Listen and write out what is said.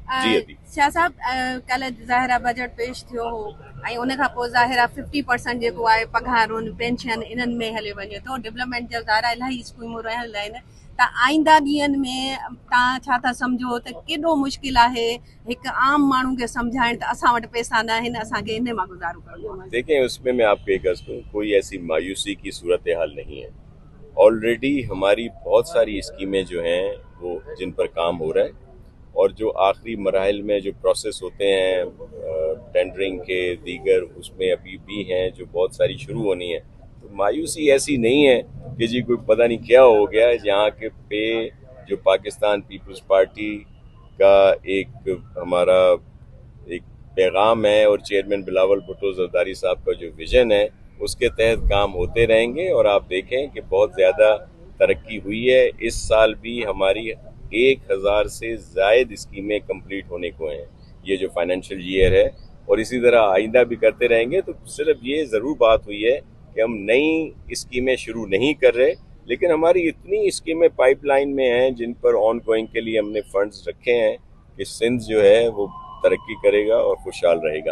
जी अदी। शाह साहब, कल ज़ाहिरा बजट पेश थियो हो ऐं उन खां पोइ ज़ाहिरा 50% जेको आहे पघारुनि पेंशन इन्हनि में हले वञे थो। डेवलपमेंट जा ज़ाहिरा इलाही स्कीमूं रहियल आहिनि। त आईंदा ॾींहंनि में तव्हां छा था सम्झो त केॾो मुश्किल आहे हिकु आम माण्हू खे सम्झाइण त असां वटि पैसा न आहिनि, असांखे इन मां गुज़ारो करिणो आहे। देखें, उसमें मैं आपको एक अर्ज दूं, कोई ऐसी मायूसी की सूरत हाल नहीं है। ऑलरेडी हमारी बहुत सारी स्कीमें जो हैं वो जिन पर काम हो रहा है, और जो आखिरी मराहल में जो प्रोसेस होते हैं टेंडरिंग के दीगर, उसमें अभी भी हैं जो बहुत सारी शुरू होनी है। तो मायूसी ऐसी नहीं है कि जी कोई पता नहीं क्या हो गया है। यहाँ के पे जो पाकिस्तान पीपल्स पार्टी का एक हमारा एक पैगाम है, और चेयरमैन बिलावल भुट्टो जरदारी साहब का जो विजन है, उसके तहत काम होते रहेंगे। और आप देखें कि बहुत ज़्यादा तरक्की हुई है। इस साल भी हमारी 1000 से जायद स्कीमें कंप्लीट होने को हैं, ये जो फाइनेंशियल ईयर है। और इसी तरह आइंदा भी करते रहेंगे। तो सिर्फ ये ज़रूर बात हुई है कि हम नई स्कीमें शुरू नहीं कर रहे, लेकिन हमारी इतनी स्कीमें पाइपलाइन में हैं जिन पर ऑन गोइंग के लिए हमने फंड्स रखे हैं कि सिंध जो है वो तरक्की करेगा और खुशहाल रहेगा।